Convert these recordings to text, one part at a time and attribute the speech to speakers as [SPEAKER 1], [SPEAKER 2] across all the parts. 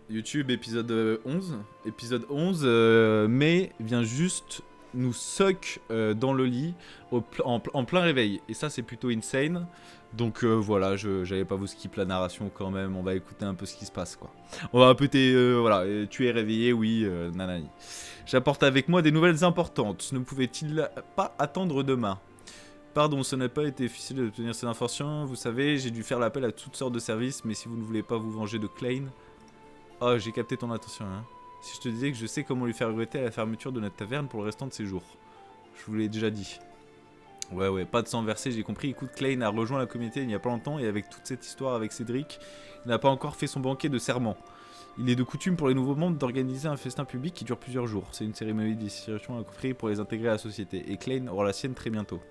[SPEAKER 1] YouTube, épisode 11. Épisode 11, May vient juste nous suck dans le lit en plein réveil. Et ça, c'est plutôt insane. Donc voilà, j'allais pas vous skip la narration quand même. On va écouter un peu ce qui se passe, quoi. On va un peu voilà, tu es réveillé, oui, nanani. J'apporte avec moi des nouvelles importantes. Ne pouvait-il pas attendre demain? Pardon, ce n'a pas été difficile d'obtenir ces informations. Vous savez, j'ai dû faire l'appel à toutes sortes de services, mais si vous ne voulez pas vous venger de Klein... Oh, j'ai capté ton attention, hein. Si je te disais que je sais comment lui faire regretter à la fermeture de notre taverne pour le restant de ses jours. Je vous l'ai déjà dit. Ouais, pas de sang versé, j'ai compris. Écoute, Klein a rejoint la communauté il n'y a pas longtemps, et avec toute cette histoire avec Cédric, il n'a pas encore fait son banquet de serment. Il est de coutume pour les nouveaux membres d'organiser un festin public qui dure plusieurs jours. C'est une cérémonie d'initiation à offrir pour les intégrer à la société, et Klein aura la sienne très bientôt.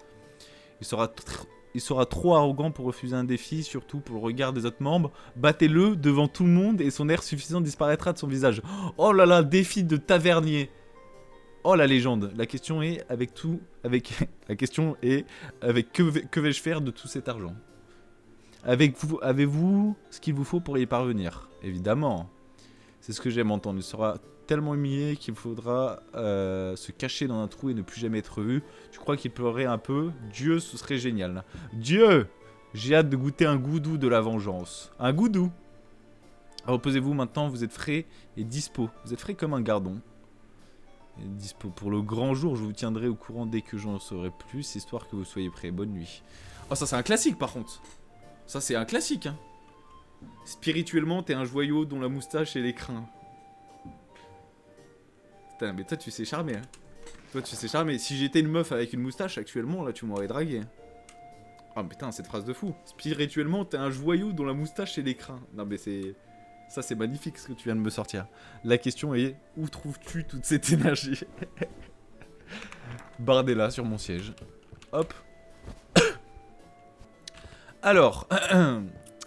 [SPEAKER 1] Il sera trop arrogant pour refuser un défi, surtout pour le regard des autres membres. Battez-le devant tout le monde et son air suffisant disparaîtra de son visage. Oh là là, défi de tavernier. Oh la légende. La question est la question est avec que vais-je faire de tout cet argent? Avez-vous ce qu'il vous faut pour y parvenir? Évidemment. C'est ce que j'aime entendre. Il sera tellement humilié qu'il faudra se cacher dans un trou et ne plus jamais être vu. Tu crois qu'il pleurerait un peu? Dieu, ce serait génial. Dieu! J'ai hâte de goûter un goudou de la vengeance. Un goudou! Reposez-vous maintenant, vous êtes frais et dispo. Vous êtes frais comme un gardon. Et dispo pour le grand jour, je vous tiendrai au courant dès que j'en saurai plus, histoire que vous soyez prêts. Bonne nuit. Oh, ça c'est un classique par contre. Ça c'est un classique, hein. Spirituellement, t'es un joyau dont la moustache et les crins. Putain, mais toi tu sais charmer, hein. Toi tu sais charmer. Si j'étais une meuf avec une moustache actuellement, là tu m'aurais dragué. Oh putain, cette phrase de fou. Spirituellement, t'es un joyau dont la moustache et les crins. Non mais c'est... Ça c'est magnifique ce que tu viens de me sortir. La question est, où trouves-tu toute cette énergie? Bardella sur mon siège. Hop. Alors,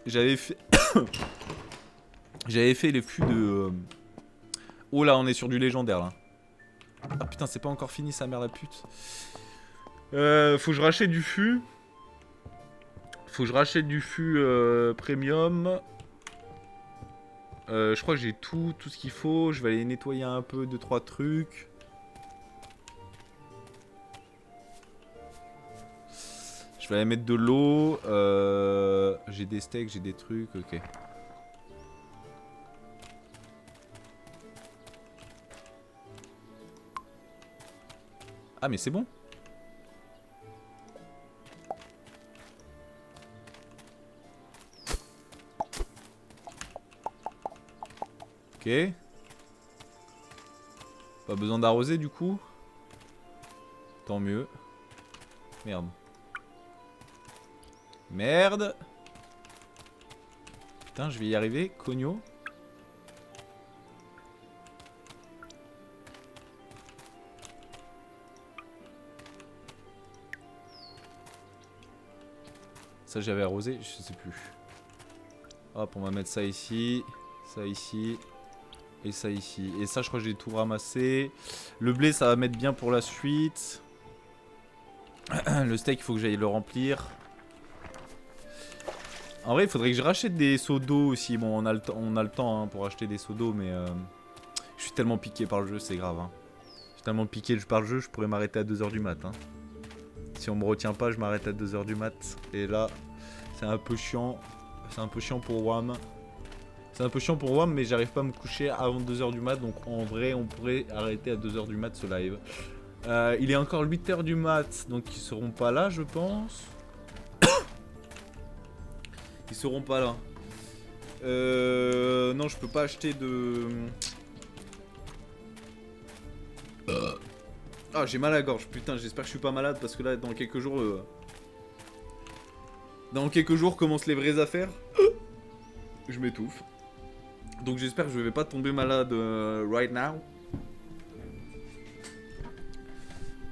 [SPEAKER 1] j'avais fait... J'avais fait les fûts de... Oh là, on est sur du légendaire là. Ah putain, c'est pas encore fini sa mère la pute. Faut que je rachète du fût. Faut que je rachète du fût premium. Je crois que j'ai tout ce qu'il faut. Je vais aller nettoyer un peu, 2-3 trucs. Je vais aller mettre de l'eau. J'ai des steaks, j'ai des trucs, ok. Ah mais c'est bon. Ok. Pas besoin d'arroser du coup. Tant mieux. Merde. Merde. Putain, je vais y arriver, cogno. Ça j'avais arrosé, je sais plus. Hop, on va mettre ça ici. Ça ici. Et ça ici. Et ça je crois que j'ai tout ramassé. Le blé ça va mettre bien pour la suite. Le steak il faut que j'aille le remplir. En vrai il faudrait que je rachète des seaux d'eau aussi. Bon on a le temps hein, pour acheter des seaux d'eau. Mais je suis tellement piqué par le jeu, c'est grave hein. Je suis tellement piqué par le jeu, je pourrais m'arrêter à 2h du mat hein. Si on me retient pas je m'arrête à 2h du mat. Et là c'est un peu chiant. C'est un peu chiant pour WAM. C'est un peu chiant pour WAM mais j'arrive pas à me coucher avant 2h du mat. Donc en vrai on pourrait arrêter à 2h du mat ce live. Il est encore 8h du mat. Donc ils seront pas là je pense. Ils seront pas là. Non je peux pas acheter de... Ah j'ai mal à la gorge. Putain j'espère que je suis pas malade parce que là dans quelques jours... Dans quelques jours commencent les vraies affaires. Je m'étouffe. Donc j'espère que je vais pas tomber malade right now.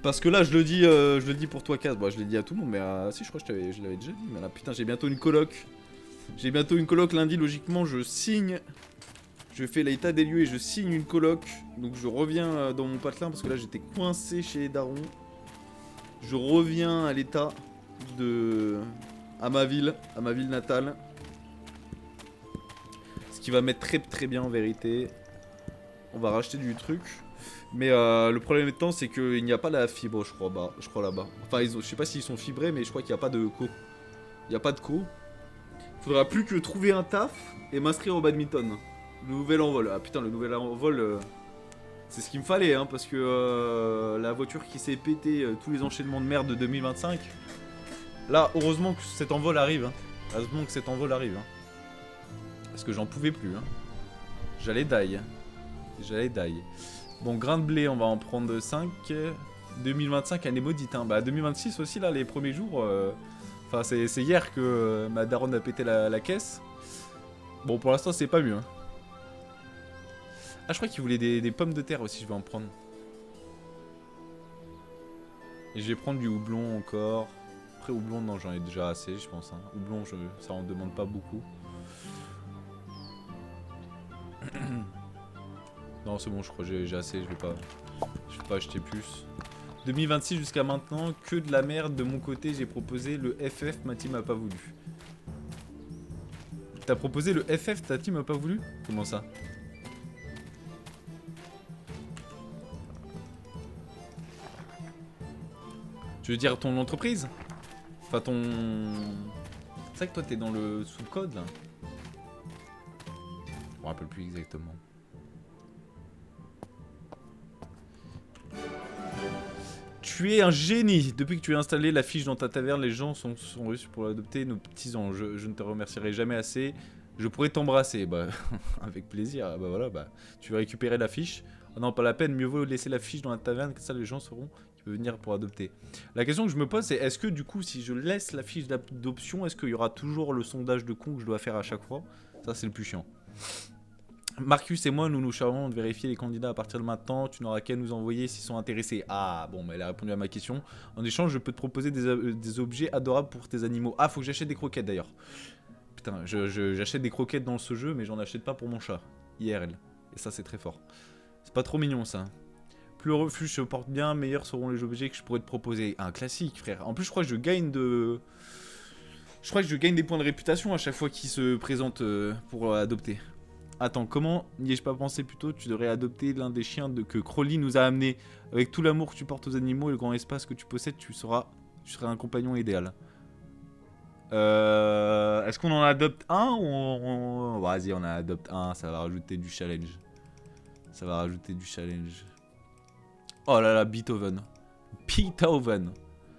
[SPEAKER 1] Parce que là je le dis pour toi Kaz. Bon je l'ai dit à tout le monde mais si je crois que je l'avais déjà dit. Mais là putain j'ai bientôt une coloc. J'ai bientôt une coloc lundi logiquement je signe. Je fais l'état des lieux et je signe une coloc. Donc je reviens dans mon patelin parce que là j'étais coincé chez les darons. Je reviens à l'état à ma ville natale. Ce qui va mettre très très bien en vérité. On va racheter du truc. Mais le problème étant, c'est qu'il n'y a pas la fibre, je crois là-bas. Enfin, je sais pas s'ils sont fibrés, mais je crois qu'il n'y a pas de co. Il n'y a pas de co. Faudra plus que trouver un taf et m'inscrire au badminton. Le nouvel envol. Ah putain, le nouvel envol, c'est ce qu'il me fallait, hein, parce que la voiture qui s'est pété tous les enchaînements de merde de 2025. Là, heureusement que cet envol arrive. Hein. Heureusement que cet envol arrive. Hein. Parce que j'en pouvais plus. Hein. J'allais die. J'allais die. Bon, grain de blé, on va en prendre 5. 2025, année maudite. Hein. Bah, 2026 aussi, là, les premiers jours. Enfin, c'est hier que ma daronne a pété la caisse. Bon, pour l'instant, c'est pas mieux. Hein. Ah, je crois qu'il voulait des pommes de terre aussi, je vais en prendre. Et je vais prendre du houblon encore. Après, houblon, non, j'en ai déjà assez, je pense. Hein. Houblon, ça en demande pas beaucoup. Non, c'est bon, je crois que j'ai assez, je vais pas acheter plus. 2026 jusqu'à maintenant, que de la merde de mon côté, j'ai proposé le FF, ma team a pas voulu. T'as proposé le FF, ta team a pas voulu? Comment ça? Tu veux dire ton entreprise? Enfin ton... C'est vrai que toi t'es dans le sous-code là. Je me rappelle plus exactement. Tu es un génie. Depuis que tu as installé la fiche dans ta taverne, les gens sont reçus pour l'adopter. Nos petits anges, je ne te remercierai jamais assez. Je pourrais t'embrasser. Bah, avec plaisir. Bah voilà, bah, tu vas récupérer la fiche. Oh non, pas la peine. Mieux vaut laisser la fiche dans la taverne, comme ça les gens sauront qu'ils peuvent venir pour adopter. La question que je me pose, c'est est-ce que du coup, si je laisse la fiche d'adoption, est-ce qu'il y aura toujours le sondage de con que je dois faire à chaque fois? Ça, c'est le plus chiant. Marcus et moi, nous nous chargeons de vérifier les candidats à partir de maintenant. Tu n'auras qu'à nous envoyer s'ils sont intéressés. Ah, bon, bah, elle a répondu à ma question. En échange, je peux te proposer des objets adorables pour tes animaux. Ah, faut que j'achète des croquettes d'ailleurs. Putain, j'achète des croquettes dans ce jeu, mais j'en achète pas pour mon chat. IRL. Et ça, c'est très fort. C'est pas trop mignon, ça. Plus le refuge se porte bien, meilleurs seront les objets que je pourrais te proposer. Un classique, frère. En plus, je crois que je gagne de... Je crois que je gagne des points de réputation à chaque fois qu'il se présente pour adopter. Attends, comment n'y ai-je pas pensé plus tôt? Tu devrais adopter l'un des chiens que Crowley nous a amené. Avec tout l'amour que tu portes aux animaux et le grand espace que tu possèdes, tu seras un compagnon idéal. Est-ce qu'on en adopte un ou Vas-y, on en adopte un, ça va rajouter du challenge. Ça va rajouter du challenge. Oh là là, Beethoven. Beethoven.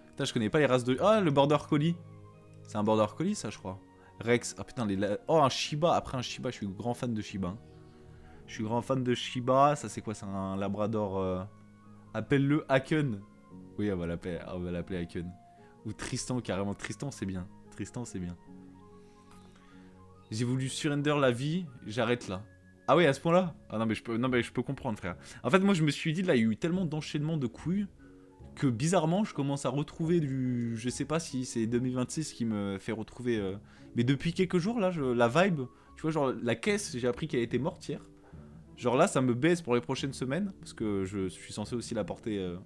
[SPEAKER 1] Putain, je connais pas les races de... Ah, le Border Collie. C'est un Border Collie, ça, je crois. Rex, ah putain, oh un Shiba, après un Shiba, je suis grand fan de Shiba. Je suis grand fan de Shiba, ça c'est quoi? C'est un Labrador, appelle-le Haken. Oui, on va l'appeler Haken. Ou Tristan, carrément, Tristan c'est bien. Tristan c'est bien. J'ai voulu surrender la vie, j'arrête là. Ah oui, à ce point-là? Ah non mais je peux comprendre, frère. En fait, moi je me suis dit, là, il y a eu tellement d'enchaînements de couilles que bizarrement je commence à retrouver du... Je sais pas si c'est 2026 qui me fait retrouver... Mais depuis quelques jours là, la vibe, tu vois, genre la caisse, j'ai appris qu'elle était morte hier. Genre là ça me baisse pour les prochaines semaines, parce que je suis censé aussi la porter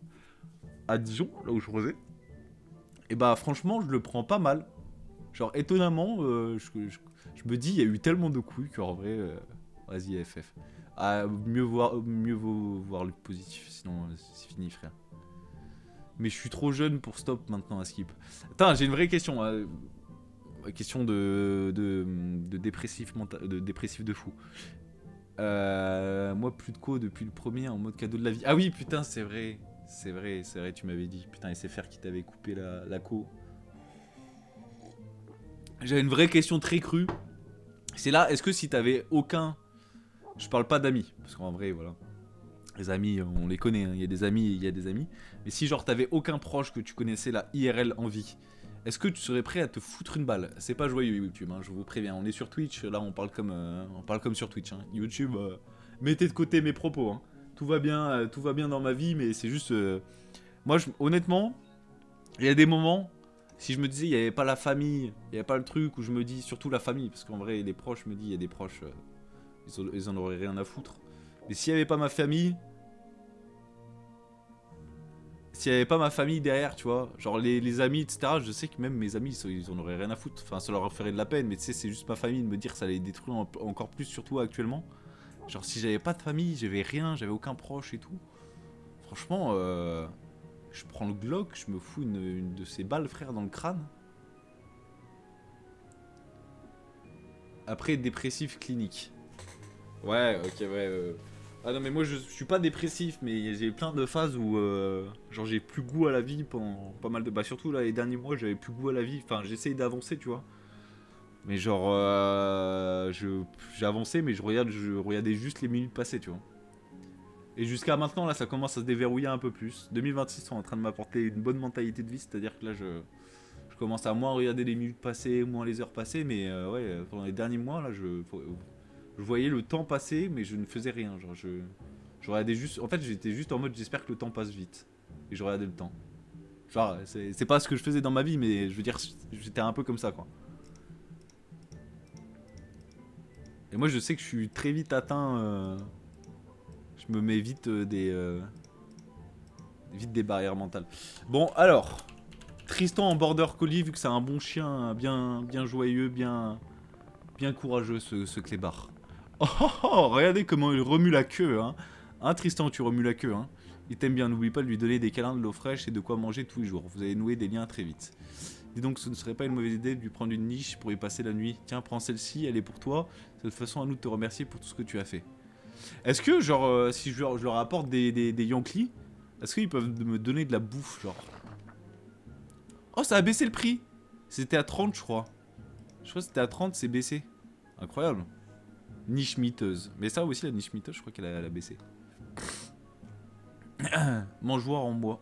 [SPEAKER 1] à Dijon, là où je faisais. Et bah franchement je le prends pas mal. Genre étonnamment, je me dis il y a eu tellement de couilles qu'en vrai, vas-y FF. Ah, mieux vaut voir le positif, sinon c'est fini frère. Mais je suis trop jeune pour stop maintenant à skip. Attends, j'ai une vraie question. Question de dépressif de fou. Moi, plus de co depuis le premier en mode cadeau de la vie. Ah oui, putain, c'est vrai. C'est vrai, tu m'avais dit. Putain, SFR qui t'avait coupé la co. J'ai une vraie question très crue. C'est là, est-ce que si t'avais aucun... Je parle pas d'amis, parce qu'en vrai, voilà. Les amis, on les connaît, hein. Il y a des amis, il y a des amis. Mais si genre t'avais aucun proche que tu connaissais la IRL en vie, est-ce que tu serais prêt à te foutre une balle? C'est pas joyeux YouTube, hein, je vous préviens. On est sur Twitch, là on parle comme sur Twitch. Hein. YouTube, mettez de côté mes propos. Hein. Tout va bien dans ma vie, mais c'est juste... Moi, honnêtement, il y a des moments, si je me disais il n'y avait pas la famille, il n'y avait pas le truc, où je me dis, surtout la famille, parce qu'en vrai, les proches, je me dis, il y a des proches, ils en auraient rien à foutre. Mais s'il n'y avait pas ma famille... s'il y avait pas ma famille derrière, tu vois, genre les amis, etc., je sais que même mes amis, ils en auraient rien à foutre. Enfin, ça leur ferait de la peine, mais tu sais, c'est juste ma famille de me dire que ça allait détruire encore plus, surtout actuellement. Genre, si j'avais pas de famille, j'avais rien, j'avais aucun proche et tout. Franchement, je prends le Glock, je me fous une de ces balles, frère, dans le crâne. Après, dépressif clinique. Ouais, ok, ouais. Ah non, mais moi je suis pas dépressif, mais j'ai plein de phases où genre j'ai plus goût à la vie pendant pas mal de. Bah, surtout là, les derniers mois, j'avais plus goût à la vie. Enfin, j'essaye d'avancer, tu vois. Mais genre, j'ai avancé, mais je regardais juste les minutes passées, tu vois. Et jusqu'à maintenant, là, ça commence à se déverrouiller un peu plus. 2026 sont en train de m'apporter une bonne mentalité de vie, c'est-à-dire que là, je commence à moins regarder les minutes passées, moins les heures passées, mais ouais, pendant les derniers mois, là, je voyais le temps passer, mais je ne faisais rien. Genre, je regardais juste. En fait, j'étais juste en mode j'espère que le temps passe vite. Et je regardais le temps. Genre, c'est pas ce que je faisais dans ma vie, mais je veux dire, j'étais un peu comme ça, quoi. Et moi, je sais que je suis très vite atteint. Je me mets vite vite des barrières mentales. Bon, alors. Tristan en border collie, vu que c'est un bon chien, bien joyeux, bien courageux, ce clébard. Oh, oh, oh, regardez comment il remue la queue, hein. Hein, Tristan, tu remues la queue, hein. Il t'aime bien, n'oublie pas de lui donner des câlins, de l'eau fraîche et de quoi manger tous les jours. Vous allez nouer des liens très vite. Dis donc, ce ne serait pas une mauvaise idée de lui prendre une niche pour y passer la nuit. Tiens, prends celle-ci, elle est pour toi. C'est de toute façon à nous de te remercier pour tout ce que tu as fait. Est-ce que, genre, si je leur apporte des Yankees, est-ce qu'ils peuvent me donner de la bouffe, genre? Oh, ça a baissé le prix. C'était à 30, je crois. Je crois que c'était à 30, c'est baissé. Incroyable. Niche miteuse. Mais ça aussi, la niche miteuse, je crois qu'elle a baissé. Mangeoire en bois.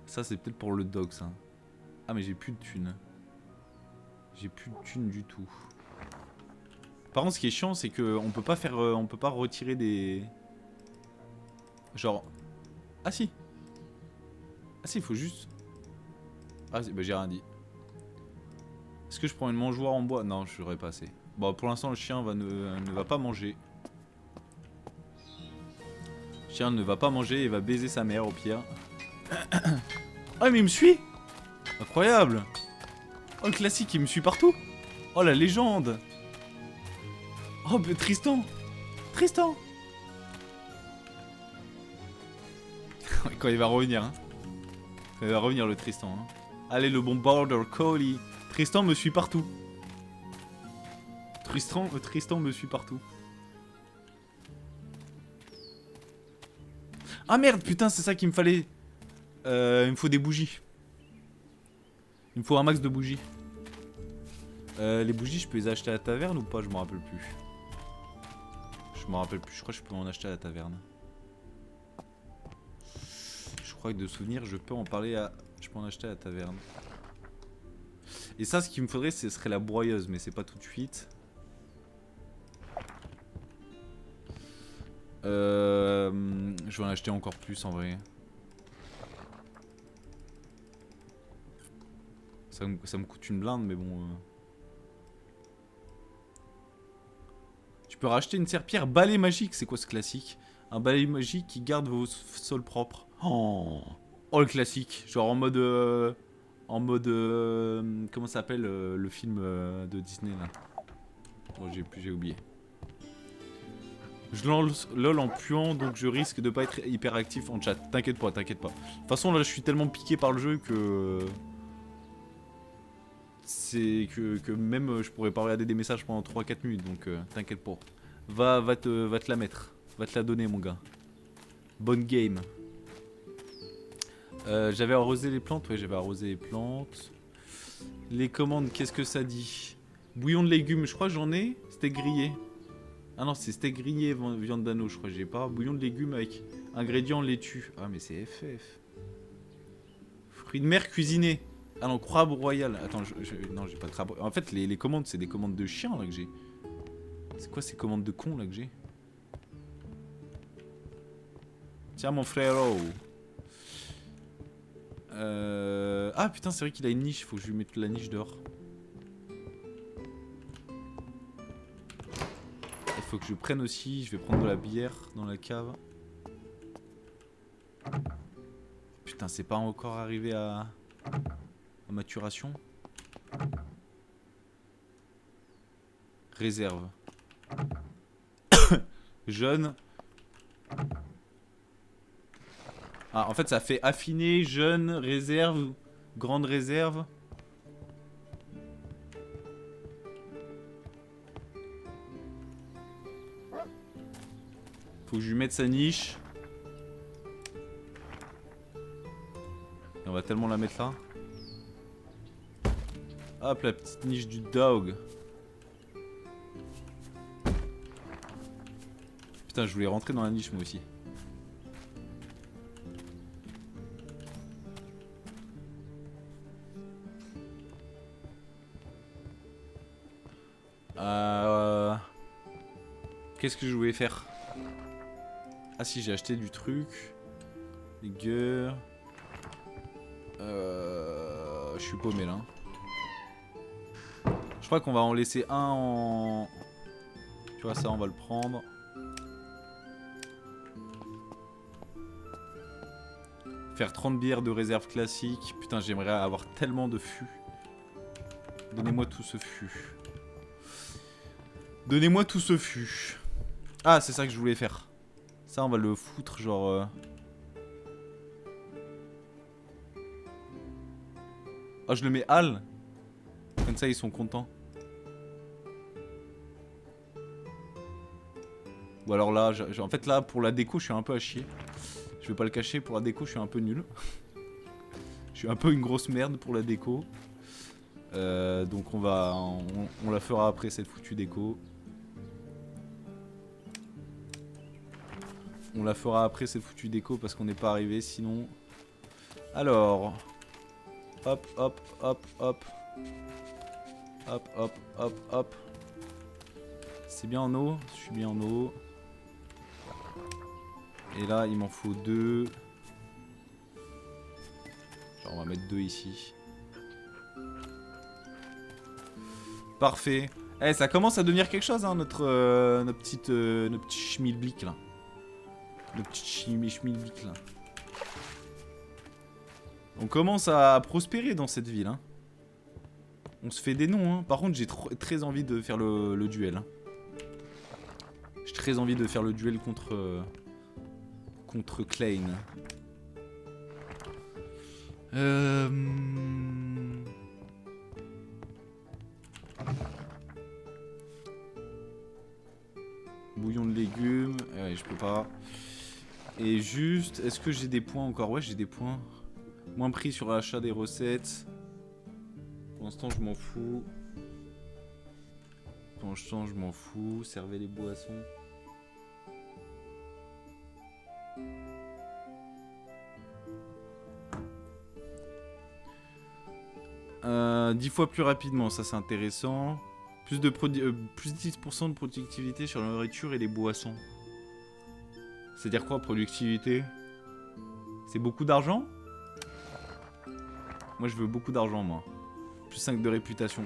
[SPEAKER 1] Ça, c'est peut-être pour le dog, ça. Ah, mais j'ai plus de thunes. J'ai plus de thunes du tout. Par contre, ce qui est chiant, c'est que on peut pas faire, on peut pas retirer des. Genre. Ah si. Ah si, il faut juste. Ah, bah j'ai rien dit. Est-ce que je prends une mangeoire en bois? Non, je n'aurais pas assez. Bon, pour l'instant, le chien ne va pas manger. Le chien ne va pas manger et va baiser sa mère au pire. Ah, mais il me suit! Incroyable! Oh, le classique, il me suit partout! Oh, la légende! Oh, mais Tristan! Tristan! Quand il va revenir, hein. Quand il va revenir, le Tristan, hein. Allez, le bon border collie! Tristan me suit partout. Tristan me suit partout. Ah merde, putain, c'est ça qu'il me fallait. Il me faut des bougies. Il me faut un max de bougies. Les bougies, je peux les acheter à la taverne ou pas? Je m'en rappelle plus. Je m'en rappelle plus, je crois que je peux en acheter à la taverne. Je crois que de souvenir, je peux en parler à... Je peux en acheter à la taverne. Et ça, ce qu'il me faudrait, ce serait la broyeuse, mais c'est pas tout de suite. Je vais en acheter encore plus en vrai. Ça me coûte une blinde, mais bon. Tu peux racheter une serpillère balai magique, c'est quoi ce classique? Un balai magique qui garde vos sols propres. Oh, oh le classique, genre en mode. Comment ça s'appelle le film de Disney là? Bon, j'ai oublié. Je lance LOL en puant, donc je risque de pas être hyper actif en chat. T'inquiète pas, t'inquiète pas. De toute façon, là, je suis tellement piqué par le jeu que. C'est que même je pourrais pas regarder des messages pendant 3-4 minutes, donc t'inquiète pas. Va te la mettre. Va te la donner, mon gars. Bonne game. J'avais arrosé les plantes, ouais, j'avais arrosé les plantes. Les commandes, qu'est-ce que ça dit? Bouillon de légumes, je crois que j'en ai. Steak grillé. Ah non, c'est steak grillé, viande d'anneau, je crois que j'ai pas. Bouillon de légumes avec ingrédients laitue. Ah, mais c'est FF. Fruits de mer cuisinés. Ah non, crabe royal. Attends, non, j'ai pas de crabe. En fait, les commandes, c'est des commandes de chiens là que j'ai. C'est quoi ces commandes de cons là que j'ai? Tiens, mon frérot. Ah putain, c'est vrai qu'il a une niche. Faut que je lui mette la niche dehors. faut que je prenne aussi. Je vais prendre de la bière dans la cave. Putain, c'est pas encore arrivé à maturation. Réserve. Jeune. Ah, en fait, ça fait affiner, jeune, réserve, grande réserve. Faut que je lui mette sa niche. Et on va tellement la mettre là. Hop, la petite niche du dog. Putain, je voulais rentrer dans la niche moi aussi. Qu'est-ce que je voulais faire? Ah si, j'ai acheté du truc. Les gueux. Je suis paumé là. Je crois qu'on va en laisser un en... Tu vois ça, on va le prendre. Faire 30 bières de réserve classique. Putain, j'aimerais avoir tellement de fûts. Donnez-moi tout ce fût. Donnez-moi tout ce fût. Ah, c'est ça que je voulais faire. Ça, on va le foutre, genre... Oh, je le mets Al. Comme ça, ils sont contents. Ou alors là, en fait, là, pour la déco, je suis un peu à chier. Je vais pas le cacher, pour la déco, je suis un peu nul. Je suis un peu une grosse merde pour la déco. Donc on la fera après cette foutue déco. On la fera après cette foutue déco parce qu'on n'est pas arrivé sinon. Alors. Hop, hop, hop, hop. Hop, hop, hop, hop. C'est bien en eau. Je suis bien en eau. Et là, il m'en faut 2. Genre, on va mettre 2 ici. Parfait. Eh, ça commence à devenir quelque chose, hein, notre petit schmilblick, là. Notre petit schmilblick, là. On commence à prospérer dans cette ville, hein. On se fait des noms, hein. Par contre, j'ai très envie de faire le duel, hein. J'ai très envie de faire le duel contre Klein. Bouillon de légumes, ouais, je peux pas. Et juste, est-ce que j'ai des points encore? Ouais, j'ai des points. Moins pris sur l'achat des recettes. Pour l'instant, je m'en fous. Pour l'instant, je m'en fous. Servez les boissons. Euh, 10 fois plus rapidement, ça c'est intéressant. Plus 10% de productivité sur la nourriture et les boissons. C'est-à-dire quoi, productivité? C'est beaucoup d'argent? Moi je veux beaucoup d'argent, moi. Plus 5 de réputation.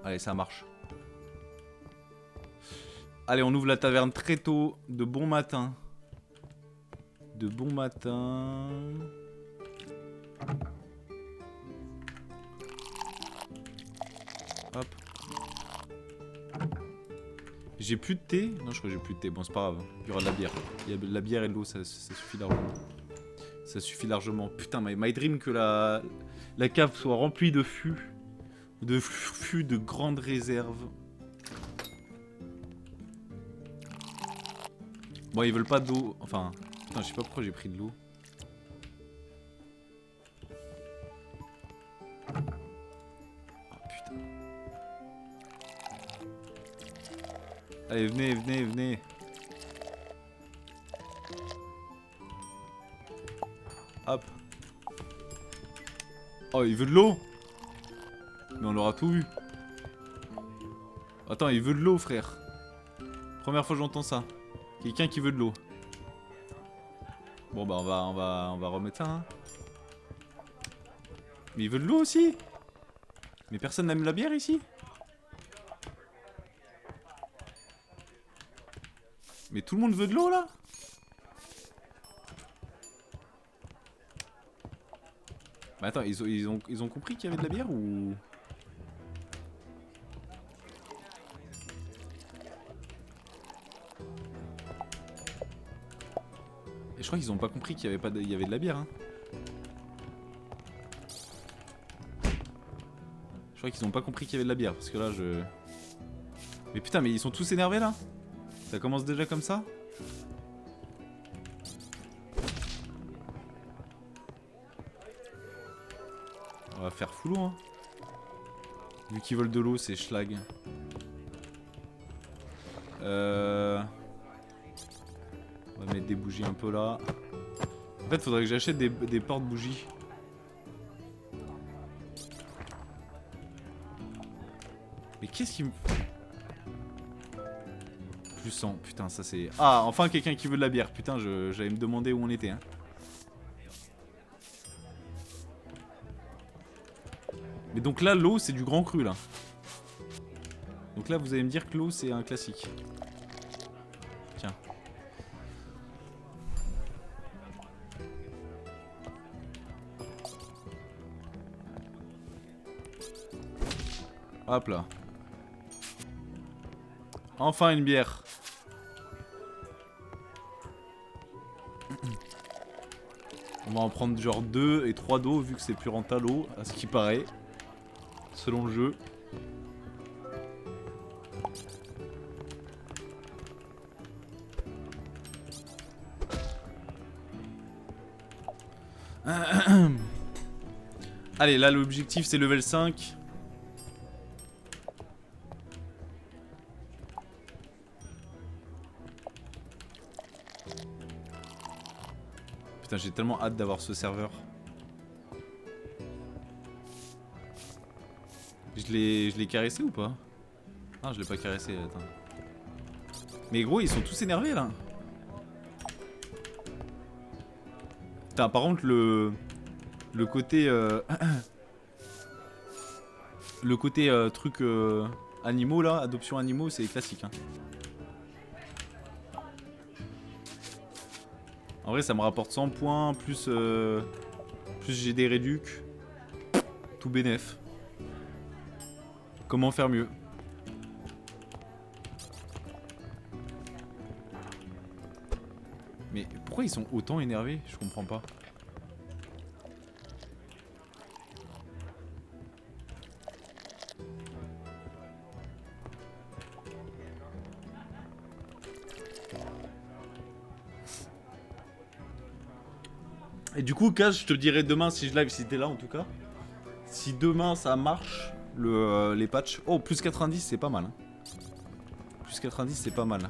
[SPEAKER 1] Allez, ça marche. Allez, on ouvre la taverne très tôt. De bon matin. De bon matin. Hop. J'ai plus de thé? Non, je crois que j'ai plus de thé. Bon, c'est pas grave. Il y aura de la bière. Il y a de la bière et de l'eau, ça suffit largement. Ça suffit largement. Putain, my dream que la cave soit remplie de fûts. De fûts de grandes réserves. Bon, ils veulent pas d'eau. Enfin, putain, je sais pas pourquoi j'ai pris de l'eau. Allez, venez, venez, venez. Hop. Oh, il veut de l'eau. Mais on aura tout vu. Attends, il veut de l'eau, frère. Première fois que j'entends ça. Quelqu'un qui veut de l'eau. Bon, bah, on va remettre ça, hein. Mais il veut de l'eau aussi. Mais personne n'aime la bière ici. Mais tout le monde veut de l'eau là? Mais attends, ils ont compris qu'il y avait de la bière ou... Et je crois qu'ils ont pas compris qu'il y avait, pas il y avait de la bière. Hein. Je crois qu'ils ont pas compris qu'il y avait de la bière parce que là je... Mais putain, mais ils sont tous énervés là? Ça commence déjà comme ça? On va faire full hein. Vu qu'ils veulent de l'eau, c'est schlag. On va mettre des bougies un peu là. En fait, faudrait que j'achète des porte-bougies. Mais qu'est-ce qui me... Plus 100, putain, ça c'est... Ah, enfin quelqu'un qui veut de la bière. Putain, j'allais me demander où on était. Hein. Mais donc là, l'eau, c'est du grand cru, là. Donc là, vous allez me dire que l'eau, c'est un classique. Tiens. Hop là. Enfin une bière. On va en prendre genre 2 et 3 d'eau, vu que c'est plus rentable l'eau, à ce qui paraît. Selon le jeu. Allez, là l'objectif c'est level 5. Putain, j'ai tellement hâte d'avoir ce serveur. Je l'ai caressé ou pas? Ah, je l'ai pas caressé, attends. Mais gros, ils sont tous énervés là. Putain, par contre, le côté... le côté truc animaux là, adoption animaux, c'est classique. Hein. En vrai, ça me rapporte 100 points, plus j'ai des réducs. Tout bénef. Comment faire mieux? Mais pourquoi ils sont autant énervés? Je comprends pas. Et du coup, Kaz, je te dirai demain si je live, si t'es là en tout cas. Si demain ça marche, les patchs. Oh, plus 90, c'est pas mal. Hein. Plus 90, c'est pas mal.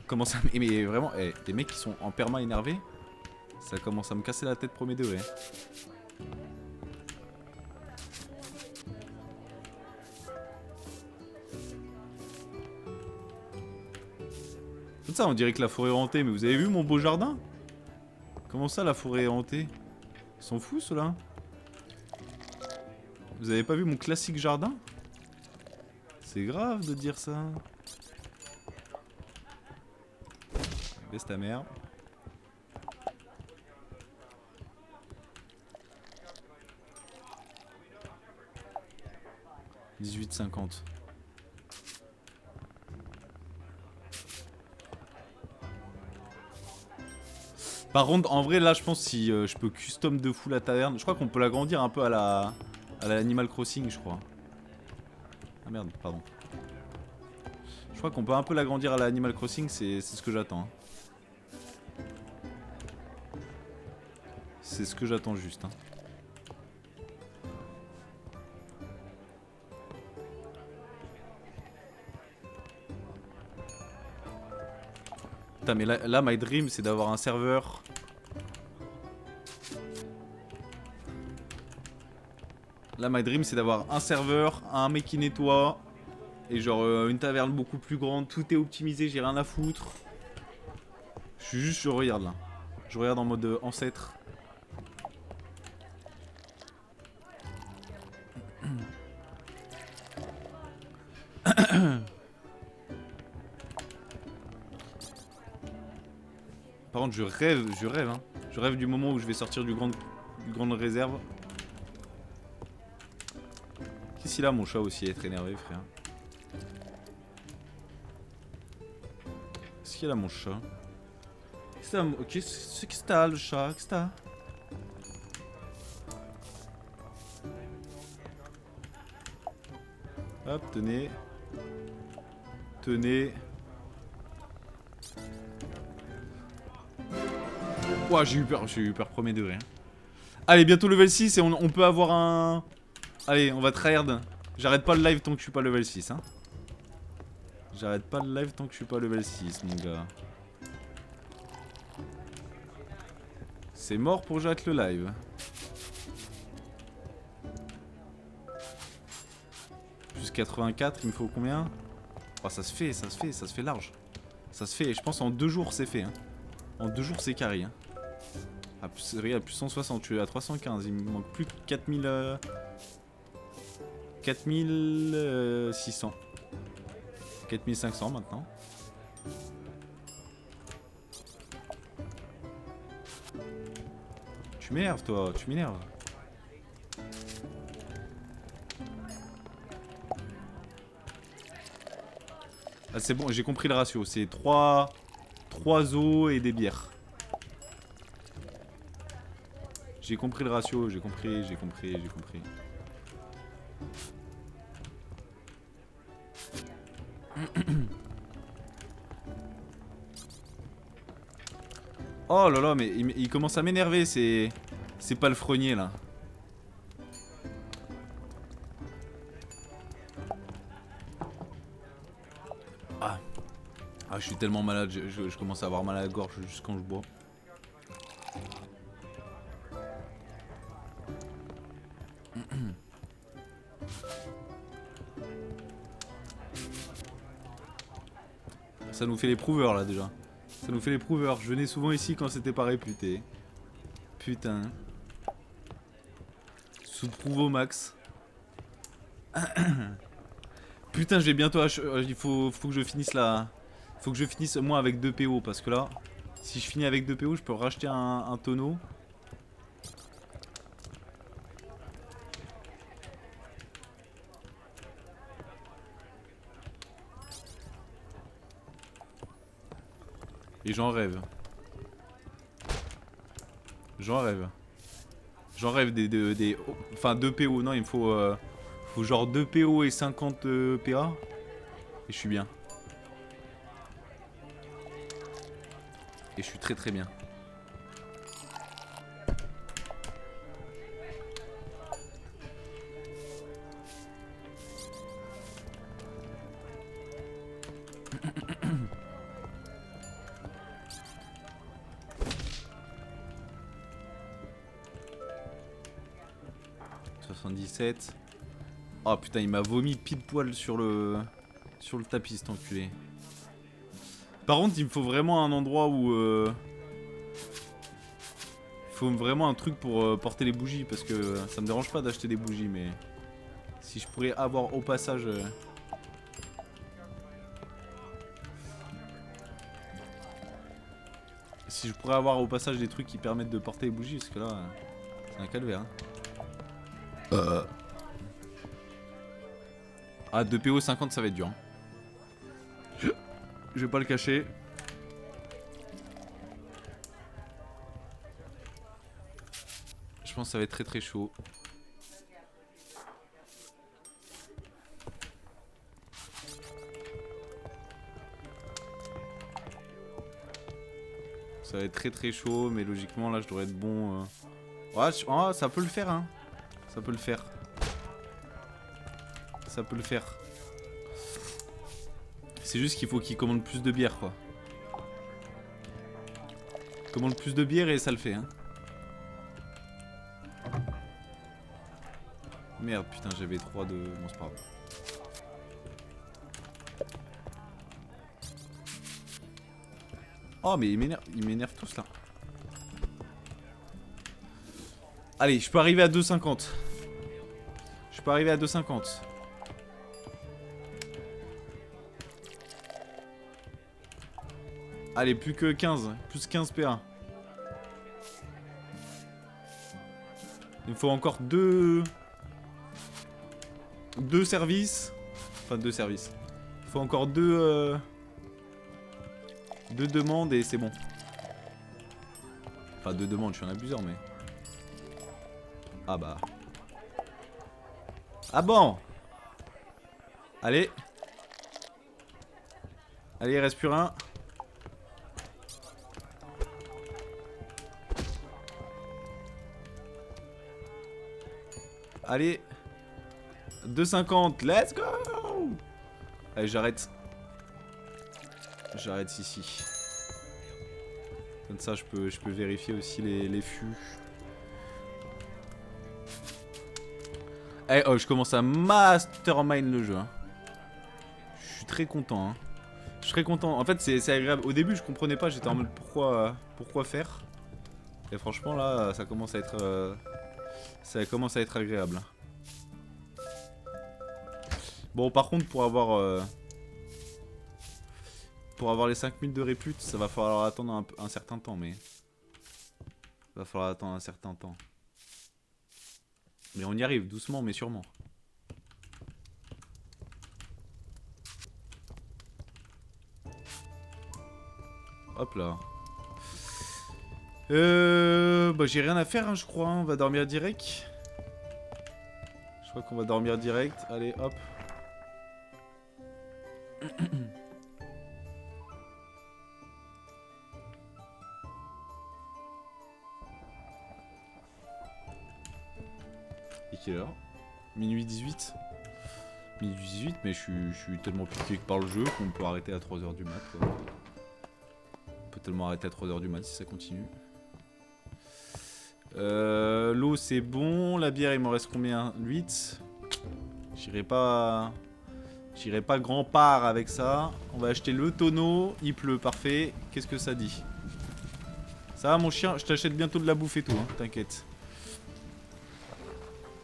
[SPEAKER 1] Comment ça... Mais vraiment, des mecs qui sont en perma énervés, ça commence à me casser la tête premier degré. Tout ça, on dirait que la forêt est hantée, mais vous avez vu mon beau jardin? Comment ça, la forêt est hantée? Ils sont fous, ceux-là. Vous avez pas vu mon classique jardin? C'est grave de dire ça. Baisse ta mère. « 18,50 ». Par contre, en vrai, là, je pense si je peux custom de fou la taverne. Je crois qu'on peut l'agrandir un peu à la Animal Crossing, je crois. Ah merde, pardon. Je crois qu'on peut un peu l'agrandir à la Animal Crossing, c'est ce que j'attends. Hein. C'est ce que j'attends juste. Hein. Putain, mais là, my dream, c'est d'avoir un serveur. Là, my dream, c'est d'avoir un serveur, un mec qui nettoie. Et genre une taverne beaucoup plus grande. Tout est optimisé, j'ai rien à foutre. Je regarde là. Je regarde en mode ancêtre. contre, je rêve, hein. Je rêve du moment où je vais sortir du grande réserve. Qu'est-ce qu'il a, mon chat aussi, à être énervé, frère? Qu'est-ce qu'il a, mon chat? Qu'est-ce que t'as, le chat? Qu'est-ce que t'as? Hop, tenez. Tenez. Ouah, j'ai eu peur premier degré. Hein. Allez, bientôt level 6 et on peut avoir un... Allez, on va tryhard. J'arrête pas le live tant que je suis pas level 6, hein. J'arrête pas le live tant que je suis pas level 6, mon gars. C'est mort pour j'arrête le live. Plus 84, il me faut combien? Oh, ça se fait large. Ça se fait, je pense en 2 jours c'est fait. Hein. En 2 jours c'est carré. Hein. Ah, regarde, plus 160, je suis à 315, il me manque plus que 4000... 4600. 4500 maintenant. Tu m'énerves toi, tu m'énerves. Ah c'est bon, j'ai compris le ratio, c'est 3 os et des bières. J'ai compris le ratio, j'ai compris. Oh là là, mais il commence à m'énerver, c'est pas le frenier là. Ah, je suis tellement malade, je commence à avoir mal à la gorge juste quand je bois. Ça nous fait les prouveurs là déjà. Ça nous fait les prouveurs. Je venais souvent ici quand c'était pas réputé. Putain. Sous-prouve au max. Putain, je vais bientôt... il faut que je finisse la... Faut que je finisse moi avec 2 PO parce que là... Si je finis avec 2 PO, je peux racheter un tonneau. Et j'en rêve. J'en rêve. J'en rêve des... Enfin 2 PO, non il me faut... faut genre 2 PO et 50 PA. Et je suis bien. Et je suis très très bien. Oh putain, il m'a vomi pile poil sur le tapis cet enculé. Par contre, il me faut vraiment un endroit où... il faut vraiment un truc pour porter les bougies parce que ça me dérange pas d'acheter des bougies, mais si je pourrais avoir au passage... Si je pourrais avoir au passage des trucs qui permettent de porter les bougies, parce que là, c'est un calvaire. Hein. Ah, 2 PO 50, ça va être dur. Hein. Je vais pas le cacher. Je pense que ça va être très très chaud. Ça va être très très chaud, mais logiquement là je devrais être bon. Ouais, oh, ça peut le faire, hein. Ça peut le faire. Ça peut le faire. C'est juste qu'il faut qu'il commande plus de bière, quoi. Il commande plus de bière et ça le fait, hein. Merde, putain, j'avais 3 de... Bon, c'est pas grave. Oh, mais ils m'énervent tous, là. Allez, je peux arriver à 2,50. Je peux arriver à 2,50. Allez, plus que 15. Plus 15 PA. Il me faut encore deux services. Enfin, deux services. Il faut encore deux demandes et c'est bon. Enfin, deux demandes, je suis un abuseur, mais... Ah bah... Ah bon. Allez. Allez, il reste plus rien. Allez. 2,50. Let's go. Allez, j'arrête. J'arrête ici. Comme ça, je peux vérifier aussi les fûts. Eh, oh, je commence à mastermind le jeu. Hein. Je suis très content. Hein. Je suis très content. En fait, c'est agréable. Au début, je comprenais pas. J'étais en mode pourquoi faire. Et franchement, là, ça commence à être agréable. Bon, par contre, pour avoir les 5 minutes de répute, ça va falloir attendre un certain temps, mais... Va falloir attendre un certain temps. Mais on y arrive, doucement, mais sûrement. Hop là. Bah j'ai rien à faire, hein, je crois. Hein. On va dormir direct. Je crois qu'on va dormir direct. Allez, hop. Et quelle heure? Minuit 18. Minuit 18, mais je suis tellement piqué par le jeu qu'on peut arrêter à 3h du mat. Quoi. On peut tellement arrêter à 3h du mat si ça continue. L'eau c'est bon. La bière il m'en reste combien? 8. J'irai pas grand part avec ça. On va acheter le tonneau. Il pleut, parfait. Qu'est-ce que ça dit? Ça va mon chien? Je t'achète bientôt de la bouffe et tout, hein, t'inquiète.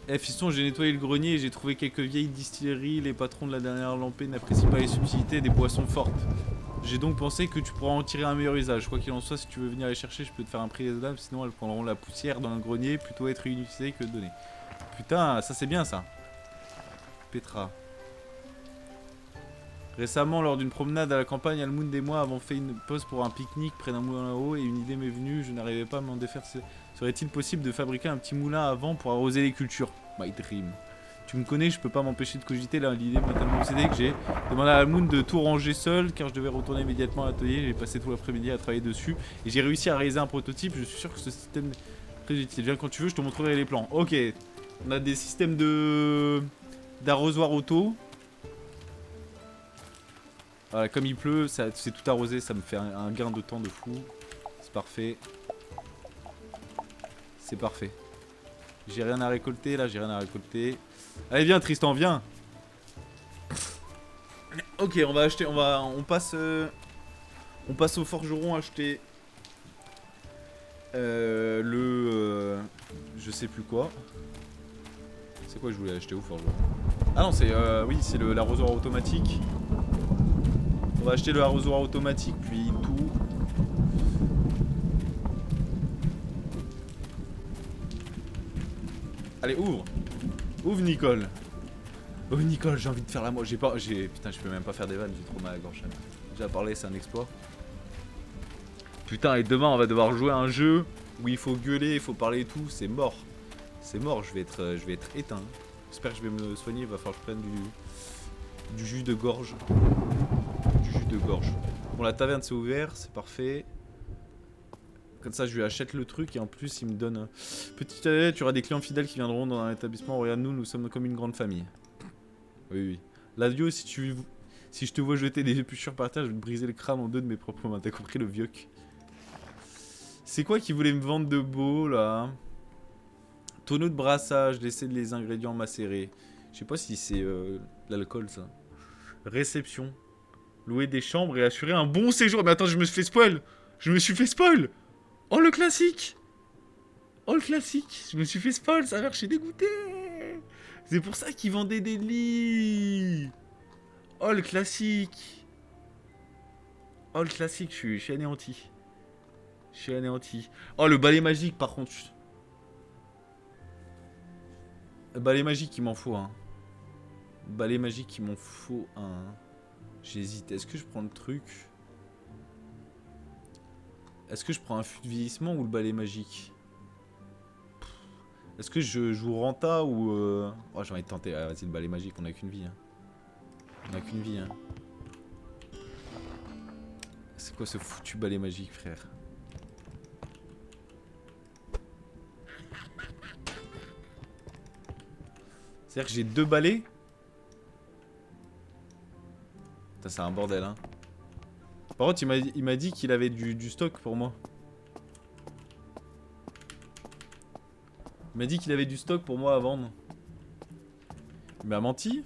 [SPEAKER 1] Eh fiston, j'ai nettoyé le grenier et j'ai trouvé quelques vieilles distilleries. Les patrons de la dernière lampée n'apprécient pas les subtilités des boissons fortes. J'ai donc pensé que tu pourras en tirer un meilleur usage. Quoi qu'il en soit, si tu veux venir les chercher, je peux te faire un prix raisonnable. Sinon, elles prendront la poussière dans le grenier, plutôt être inutilisées que données. Putain, ça c'est bien ça. Petra. Récemment, lors d'une promenade à la campagne, Almound et moi avons fait une pause pour un pique-nique près d'un moulin à eau et une idée m'est venue, je n'arrivais pas à m'en défaire. Serait-il possible de fabriquer un petit moulin à vent pour arroser les cultures? My dream. Tu me connais, je peux pas m'empêcher de cogiter là, l'idée m'a tellement obsédé que j'ai demandé à Almound de tout ranger seul car je devais retourner immédiatement à l'atelier. J'ai passé tout l'après-midi à travailler dessus et j'ai réussi à réaliser un prototype. Je suis sûr que ce système est très utile. Viens quand tu veux, je te montrerai les plans. Ok, on a des systèmes d'arrosoir auto. Voilà, comme il pleut, c'est tout arrosé, ça me fait un gain de temps de fou. C'est parfait. C'est parfait. J'ai rien à récolter, là, j'ai rien à récolter. Allez, viens, Tristan, viens. Ok, on va acheter, on passe au forgeron acheter je sais plus quoi. C'est quoi que je voulais acheter au forgeron? Ah non, c'est oui, c'est l'arrosoir automatique. On va acheter le arrosoir automatique, puis tout. Allez, ouvre. Ouvre, Nicole. Oh, Nicole, j'ai envie de faire la moi. Putain, je peux même pas faire des vannes, j'ai trop mal à la gorge. Déjà parlé, c'est un exploit. Putain, et demain, on va devoir jouer à un jeu où il faut gueuler, il faut parler et tout. C'est mort. C'est mort, je vais être éteint. J'espère que je vais me soigner, il va falloir que je prenne du jus de gorge. De gorge. Bon, la taverne c'est ouvert, c'est parfait. Comme ça, je lui achète le truc et en plus, il me donne. Petit allée, tu auras des clients fidèles qui viendront dans un établissement. Regarde-nous, nous sommes comme une grande famille. Oui, oui. L'adieu, si je te vois jeter des épluchures par terre, je vais te briser le crâne en deux de mes propres mains. T'as compris le vieux? C'est quoi qui voulait me vendre de beau là? Tonneau de brassage, laisser les ingrédients macérer. Je sais pas si c'est l'alcool ça. Réception. Louer des chambres et assurer un bon séjour. Mais attends, je me suis fait spoil. Je me suis fait spoil. Oh le classique. Oh le classique. Je me suis fait spoil, ça a l'air, je suis dégoûté. C'est pour ça qu'ils vendaient des lits. Oh le classique. Oh, le classique, je suis anéanti. Je suis anéanti. Oh, le balai magique, par contre. Le balai magique, il m'en faut un. Balai magique, il m'en faut un. J'hésite. Est-ce que je prends le truc? Est-ce que je prends un fût de vieillissement ou le balai magique? Est-ce que je joue Renta ou... Oh, j'ai envie de tenter. Ah, vas-y, le balai magique, on a qu'une vie. Hein. On a qu'une vie. Hein. C'est quoi ce foutu balai magique, frère? C'est-à-dire que j'ai 2 balais? Putain, c'est un bordel, hein. Par contre, il m'a dit qu'il avait du stock pour moi. Il m'a dit qu'il avait du stock pour moi à vendre. Il m'a menti.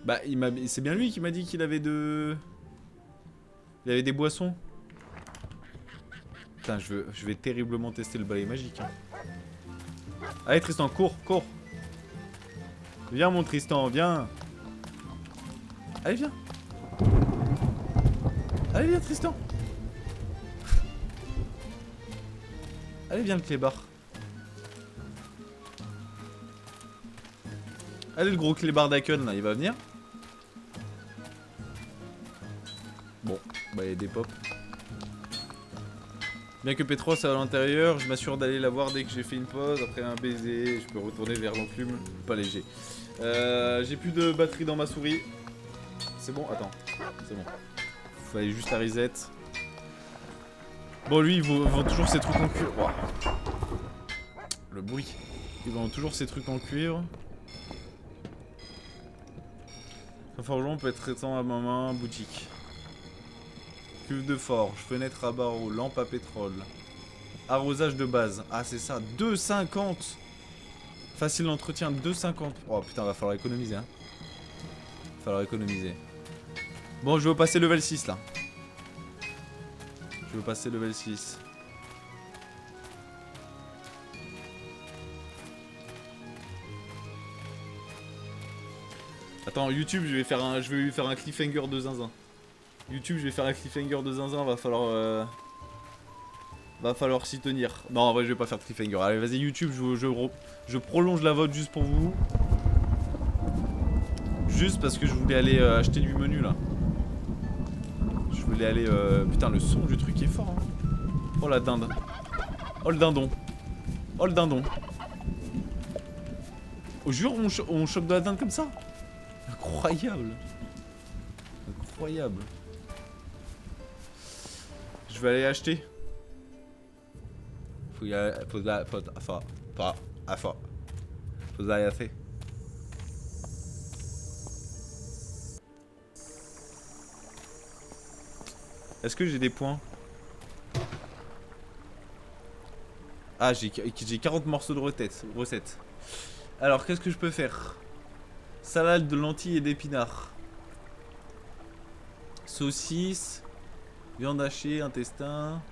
[SPEAKER 1] Bah, c'est bien lui qui m'a dit qu'il avait Il avait des boissons. Putain, je vais terriblement tester le balai magique. Hein. Allez, Tristan, cours, cours. Viens, mon Tristan, viens. Allez, viens. Allez, viens, Tristan. Allez, viens, le clébard. Allez, le gros clébard d'Aken, là, il va venir. Bon, bah, il y a des pops. Bien que Petros est à l'intérieur, je m'assure d'aller la voir dès que j'ai fait une pause. Après un baiser, je peux retourner vers l'enclume. Pas léger. J'ai plus de batterie dans ma souris. C'est bon? Attends, c'est bon. Fallait juste la reset. Bon, lui, il vend toujours ses trucs en cuivre. Wow. Le bruit. Il vend toujours ses trucs en cuivre. Un forgeron peut être traitant à ma main, boutique. Cuve de forge, fenêtre à barreaux, lampe à pétrole. Arrosage de base. Ah, c'est ça, 2,50. Facile d'entretien, 2,50. Oh putain, va falloir économiser. Hein. Va falloir économiser. Bon, je veux passer level 6 là. Je veux passer level 6. Attends, YouTube, je vais lui faire un cliffhanger de zinzin. YouTube, je vais faire un cliffhanger de zinzin, va falloir s'y tenir. Non, en vrai, je vais pas faire de cliffhanger. Allez, vas-y, YouTube, je prolonge la vote juste pour vous. Juste parce que je voulais aller acheter du menu, là. Je voulais aller... Putain, le son du truc est fort, hein. Oh, la dinde. Oh, le dindon. Oh, le dindon. Oh, jure, on chope de la dinde comme ça? Incroyable. Incroyable. Je vais aller acheter. Faut y aller. Faut y aller acheter. Est-ce que j'ai des points? Ah, j'ai 40 morceaux de recette. Alors, qu'est-ce que je peux faire? Salade de lentilles et d'épinards. Saucisse. Viande hachée, intestin.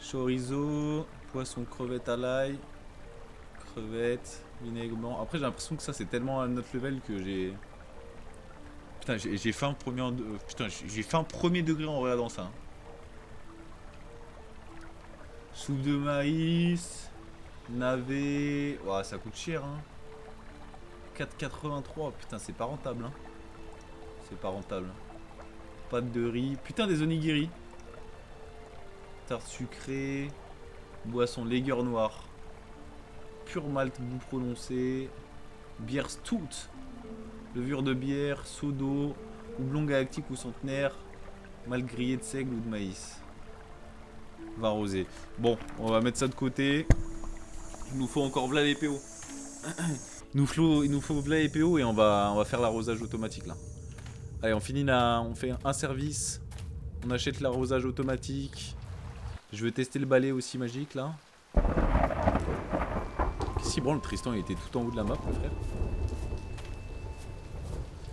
[SPEAKER 1] Chorizo. Poisson, crevette à l'ail. Crevette. Vinaigre blanc. Après, j'ai l'impression que ça, c'est tellement à notre level que j'ai... Putain, j'ai faim j'ai faim premier degré en regardant ça. Hein. Soupe de maïs. Navet. Ouah, ça coûte cher, hein. 4,83. Putain, c'est pas rentable, hein. C'est pas rentable. Pâte de riz. Putain, des onigiri. Tarte sucrée. Boisson lager noir. Pur malt goût prononcé. Bière stout. Levure de bière. Sodo. Houblon galactique ou centenaire. Mal grillé de seigle ou de maïs. Vin rosé. Bon, on va mettre ça de côté. Il nous faut encore v'là les PO. Il nous faut v'là les PO et on va faire l'arrosage automatique là. Allez, on fait un service. On achète l'arrosage automatique. Je vais tester le balai aussi magique là. Qu'est-ce qu'il branle, Tristan? Il était tout en haut de la map, mon frère.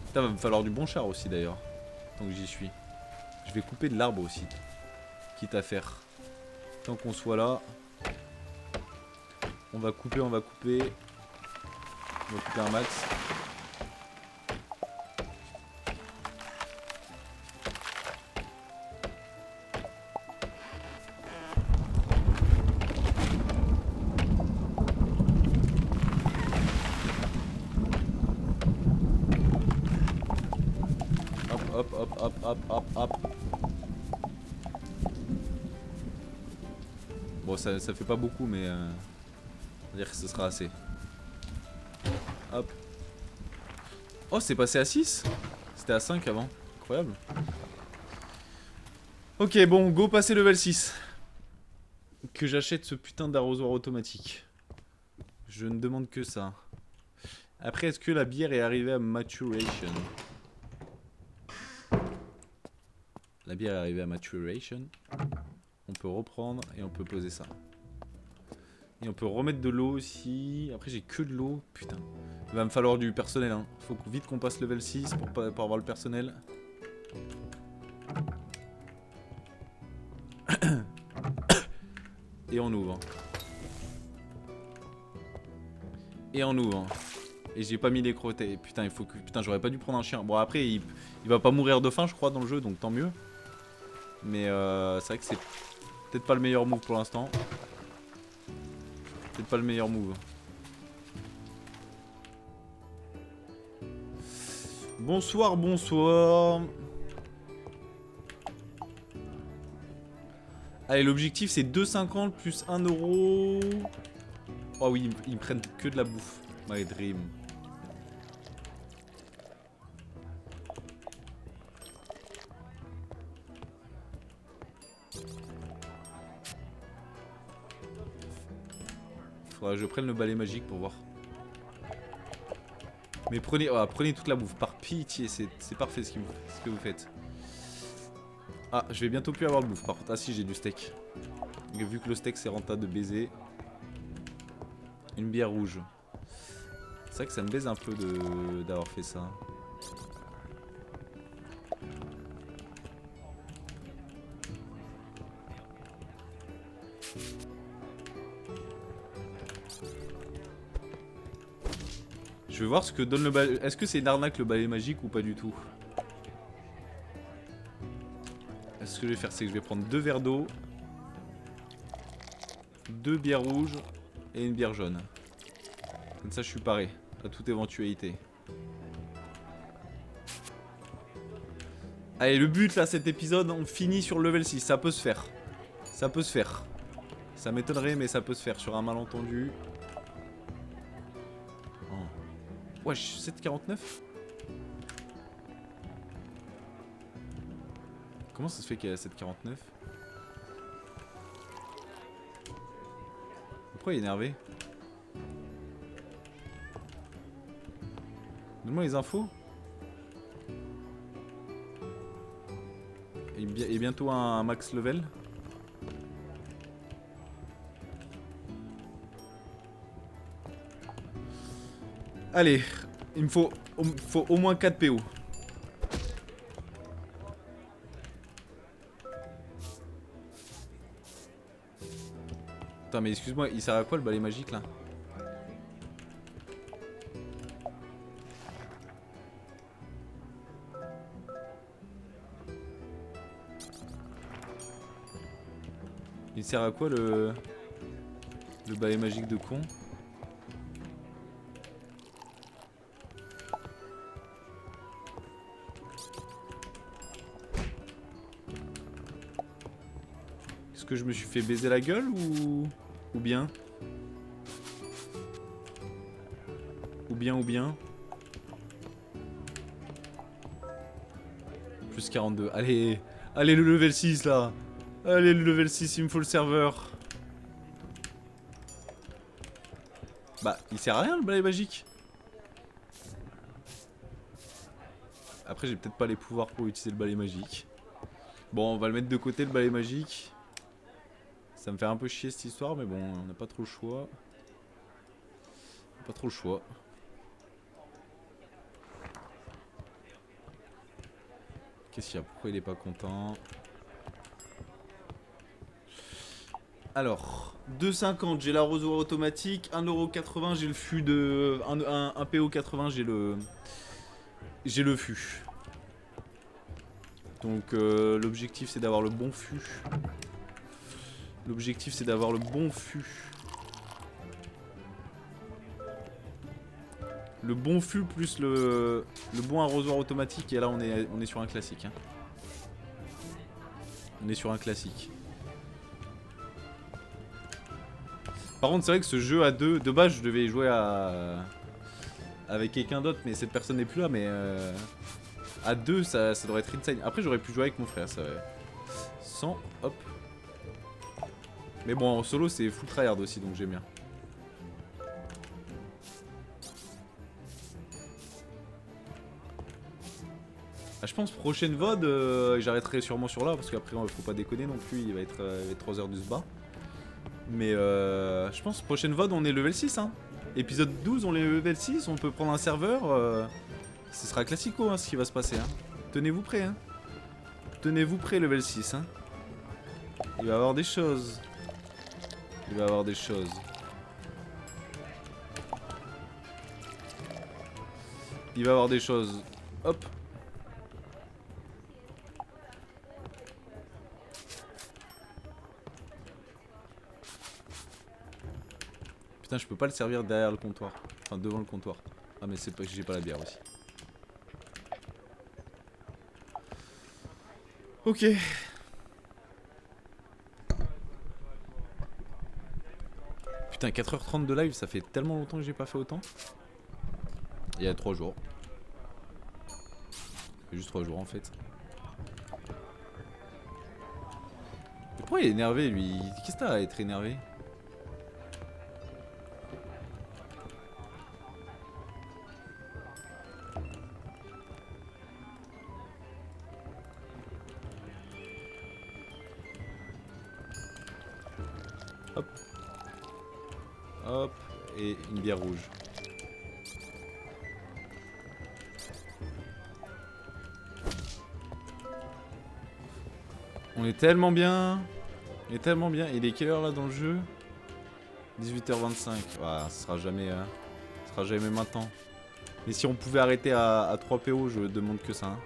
[SPEAKER 1] Putain, va me falloir du bon char aussi d'ailleurs. Tant que j'y suis. Je vais couper de l'arbre aussi. Quitte à faire. Tant qu'on soit là. On va couper, on va couper. On va couper un max. Hop, hop, hop, hop, hop, hop. Bon, ça fait pas beaucoup, mais on va dire que ce sera assez. Hop. Oh, c'est passé à 6. C'était à 5 avant. Incroyable. Ok, bon, go passer level 6. Que j'achète ce putain d'arrosoir automatique. Je ne demande que ça. Après, est-ce que la bière est arrivée à maturation? La bière est arrivée à maturation. On peut reprendre et on peut poser ça. Et on peut remettre de l'eau aussi. Après, j'ai que de l'eau. Putain. Il va me falloir du personnel. Hein. Faut vite qu'on passe level 6 pour avoir le personnel. Et on ouvre. Et on ouvre. Et j'ai pas mis les crottés. Putain, il faut que. Putain, j'aurais pas dû prendre un chien. Bon, après, il va pas mourir de faim, je crois, dans le jeu, donc tant mieux. Mais c'est vrai que c'est peut-être pas le meilleur move pour l'instant. Peut-être pas le meilleur move. Bonsoir, bonsoir. Allez, l'objectif c'est 2,50 plus 1 euro. Oh oui, ils me prennent que de la bouffe. My dream. Faudra que je prenne le balai magique pour voir. Mais prenez, oh, prenez toute la bouffe, par pitié, c'est parfait ce que vous faites. Ah, je vais bientôt plus avoir de bouffe par contre. Ah si, j'ai du steak. Vu que le steak c'est rentable de baiser. Une bière rouge. C'est vrai que ça me baise un peu d'avoir fait ça. Je vais voir ce que donne le balai. Est-ce que c'est une arnaque le balai magique ou pas du tout? Ce que je vais faire, c'est que je vais prendre 2 verres d'eau, 2 bières rouges et une bière jaune. Comme ça, je suis paré à toute éventualité. Allez, le but là, cet épisode, on finit sur level 6. Ça peut se faire. Ça peut se faire. Ça m'étonnerait, mais ça peut se faire sur un malentendu. Oh. Wesh, 7,49. Comment ça se fait qu'elle est à 7,49? Pourquoi il est énervé? Donne-moi les infos. Et bientôt un max level. Allez, il me faut au moins 4 PO. Attends, mais excuse-moi, il sert à quoi le balai magique là? Il sert à quoi le balai magique de con? Est-ce que je me suis fait baiser la gueule ou bien? Ou bien? Plus 42. Allez, allez le level 6 là. Allez le level 6, il me faut le serveur. Bah, il sert à rien le balai magique. Après, j'ai peut-être pas les pouvoirs pour utiliser le balai magique. Bon, on va le mettre de côté le balai magique. Ça me fait un peu chier cette histoire, mais bon, on n'a pas trop le choix. Pas trop le choix. Qu'est-ce qu'il y a? Pourquoi il est pas content? Alors, 2,50 j'ai l'arrosoir automatique, 1,80€ j'ai le fût de... un PO 80 j'ai le... J'ai le fût. Donc l'objectif c'est d'avoir le bon fût. L'objectif c'est d'avoir le bon fût. Le bon fût plus le bon arrosoir automatique. Et là on est sur un classique. Hein. On est sur un classique. Par contre c'est vrai que ce jeu à deux, de base je devais jouer avec quelqu'un d'autre, mais cette personne n'est plus là, mais à deux ça devrait être insane. Après j'aurais pu jouer avec mon frère, ça sans, hop. Mais bon en solo c'est full tryhard aussi, donc j'aime bien. Ah, je pense prochaine VOD, j'arrêterai sûrement sur là, parce qu'après faut pas déconner non plus, il va être 3 heures du sba. Mais je pense prochaine VOD on est level 6 hein. Épisode 12 on est level 6, on peut prendre un serveur. Ce sera classico hein, ce qui va se passer hein. Tenez-vous prêts hein. Tenez-vous prêts level 6 hein. Il va y avoir des choses. Il va y avoir des choses. Il va y avoir des choses. Hop. Putain, je peux pas le servir derrière le comptoir. Enfin, devant le comptoir. Ah, mais c'est pas que j'ai pas la bière aussi. Ok. Putain, 4h30 de live, ça fait tellement longtemps que j'ai pas fait autant. Il y a 3 jours. Juste 3 jours en fait. Mais pourquoi il est énervé lui? Qu'est-ce que t'as à être énervé? Hop. Hop. Et une bière rouge. On est tellement bien. On est tellement bien. Il est quelle heure là dans le jeu? 18h25. Ah, ce sera jamais maintenant. Mais si on pouvait arrêter à 3 PO, je demande que ça. Hein.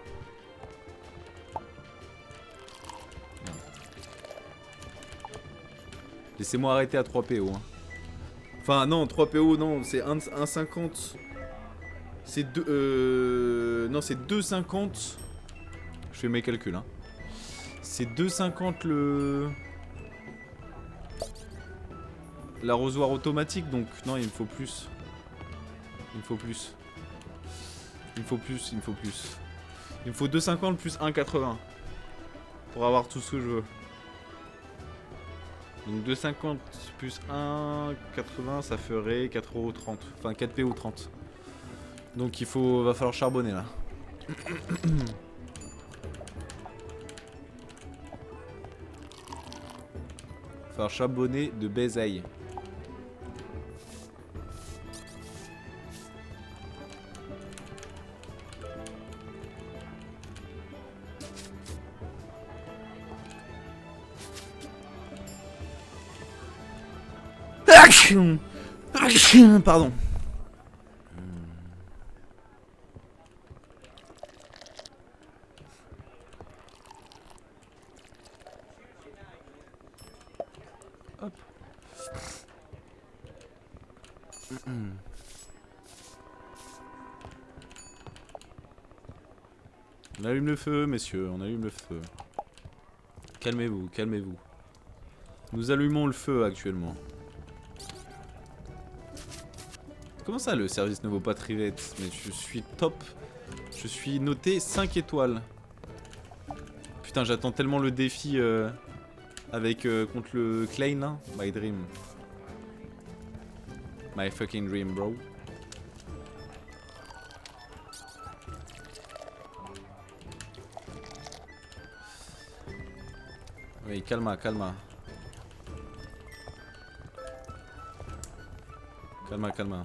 [SPEAKER 1] Laissez-moi arrêter à 3 PO. Hein. Enfin, non, 3 PO, non, c'est 1,50. C'est 2. Non, c'est 2,50. Je fais mes calculs. Hein. C'est 2,50 le. L'arrosoir automatique, donc non, il me faut plus. Il me faut plus. Il me faut plus, il me faut plus. Il me faut 2,50 plus 1,80 pour avoir tout ce que je veux. Donc 2,50 plus 1,80 ça ferait 4,30€. Enfin 4,30 PO. Donc va falloir charbonner là. Va falloir charbonner de bésaille. Pardon. Hop. On allume le feu, messieurs, on allume le feu. Calmez-vous, calmez-vous. Nous allumons le feu actuellement. Comment ça le service ne vaut pas Trivette? Mais je suis top. Je suis noté 5 étoiles. Putain, j'attends tellement le défi avec contre le Klein hein. My dream. My fucking dream, bro. Oui, calma, calma. Calma, calma.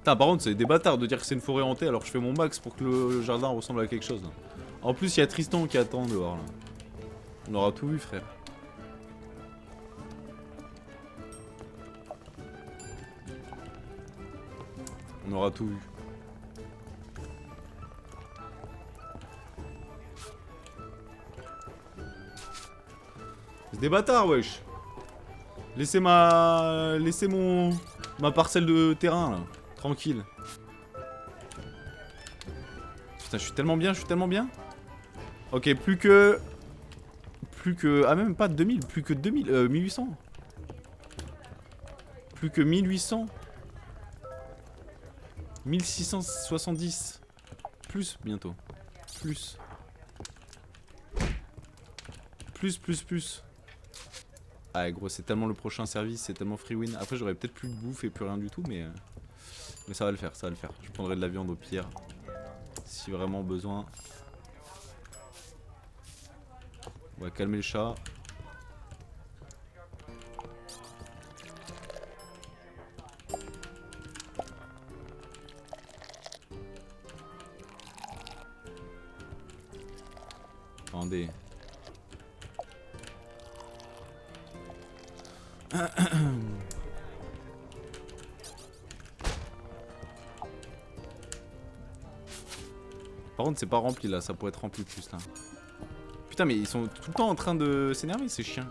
[SPEAKER 1] Putain, par contre, c'est des bâtards de dire que c'est une forêt hantée alors que je fais mon max pour que le jardin ressemble à quelque chose. Là. En plus, il y a Tristan qui attend dehors. Là. On aura tout vu, frère. On aura tout vu. C'est des bâtards, wesh. Laissez ma parcelle de terrain, là. Tranquille. Putain, je suis tellement bien, Ok, plus que... Ah, même pas 2000, plus que 2000, 1800. Plus que 1800. 1670. Plus, bientôt. Plus. Plus. Ah, gros, c'est tellement le prochain service, c'est tellement free win. Après, j'aurais peut-être plus de bouffe et plus rien du tout, mais ça va le faire, Je prendrai de la viande au pire. Si vraiment besoin. On va calmer le chat. Attendez. Par contre, c'est pas rempli là, ça pourrait être rempli plus là. Putain, mais ils sont tout le temps en train de s'énerver, ces chiens.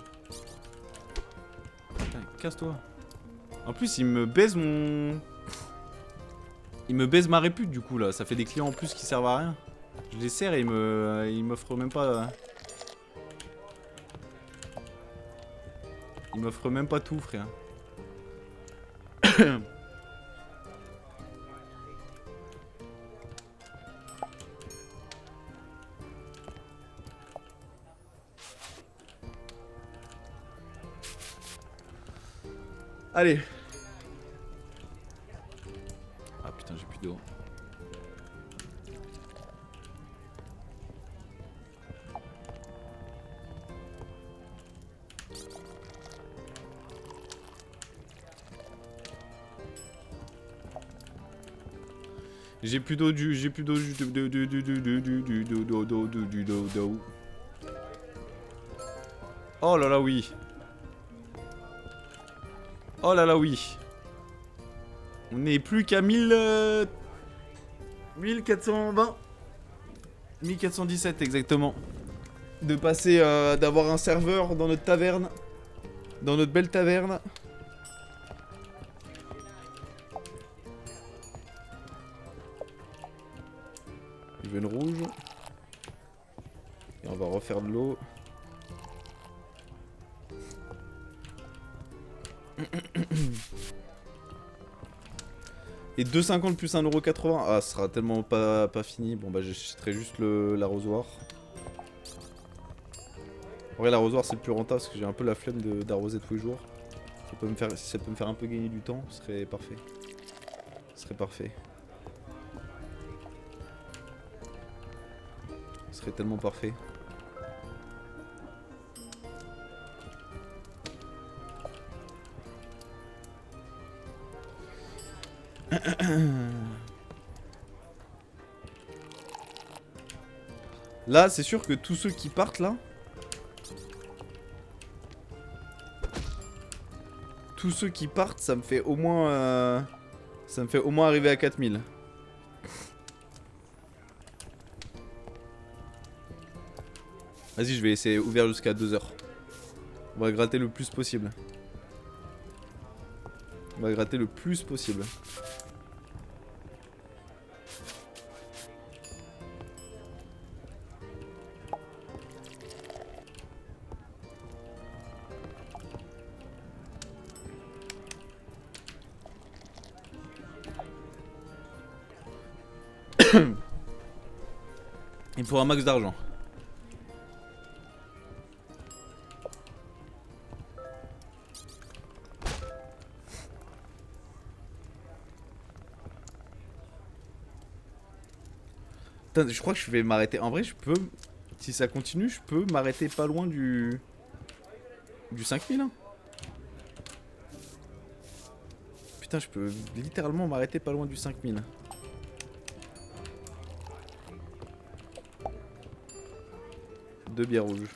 [SPEAKER 1] Putain, casse-toi. En plus, ils me baisent mon. Ils me baisent ma répute du coup là, ça fait des clients en plus qui servent à rien. Je les sers et ils m'offrent même pas. Ils m'offrent même pas tout, frère. Allez. Ah putain, j'ai plus d'eau. J'ai plus d'eau d'eau. Oh là là oui. Oh là là oui. On n'est plus qu'à 1420. 1417 exactement. De passer d'avoir un serveur dans notre taverne. Dans notre belle taverne. Je veux une rouge. Et on va refaire de l'eau. Et 2,50 plus 1,80€. Ah, ce sera tellement pas fini. Bon, bah, j'achèterai juste l'arrosoir. En vrai, l'arrosoir, c'est le plus rentable parce que j'ai un peu la flemme d'arroser tous les jours. Si ça peut me faire un peu gagner du temps, ce serait parfait. Ce serait parfait. Ce serait tellement parfait. Là, c'est sûr que tous ceux qui partent là. Tous ceux qui partent, ça me fait au moins. Ça me fait au moins arriver à 4000. Vas-y, je vais essayer ouvert jusqu'à 2h. On va gratter le plus possible. On va gratter le plus possible. Il faut un max d'argent. Je crois que je vais m'arrêter. En vrai, je peux. Si ça continue, je peux m'arrêter pas loin du 5000. Hein. putain, je peux littéralement m'arrêter pas loin du 5000. Deux bières rouges.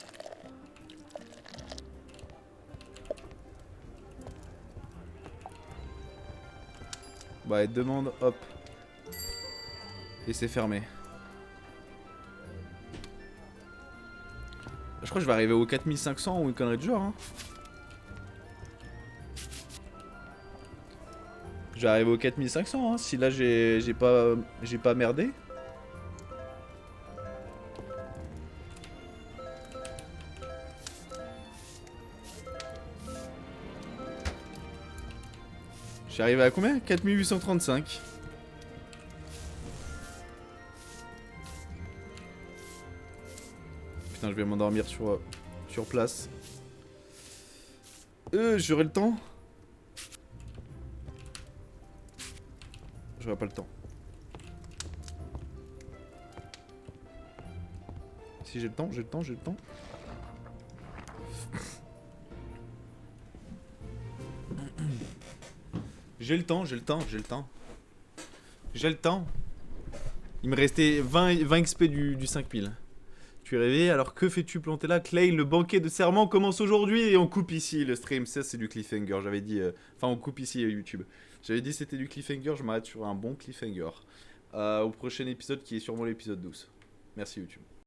[SPEAKER 1] Bah, elle demande, hop. Et c'est fermé. Je crois que je vais arriver au 4500 ou une connerie de genre. Hein. Je vais arriver au 4500 hein, si là j'ai pas merdé. Je suis arrivé à combien? 4835. Putain, je vais m'endormir sur place. J'aurai le temps? J'aurai pas le temps. Si j'ai le temps, j'ai le temps, j'ai le temps. J'ai le temps, j'ai le temps, j'ai le temps. J'ai le temps. Il me restait 20 XP du 5000. Tu es réveillé, alors que fais-tu planter là? Clay, le banquet de serment commence aujourd'hui et on coupe ici le stream. Ça, c'est du cliffhanger. J'avais dit. Enfin, on coupe ici YouTube. J'avais dit c'était du cliffhanger. Je m'arrête sur un bon cliffhanger. Au prochain épisode qui est sûrement l'épisode 12. Merci YouTube.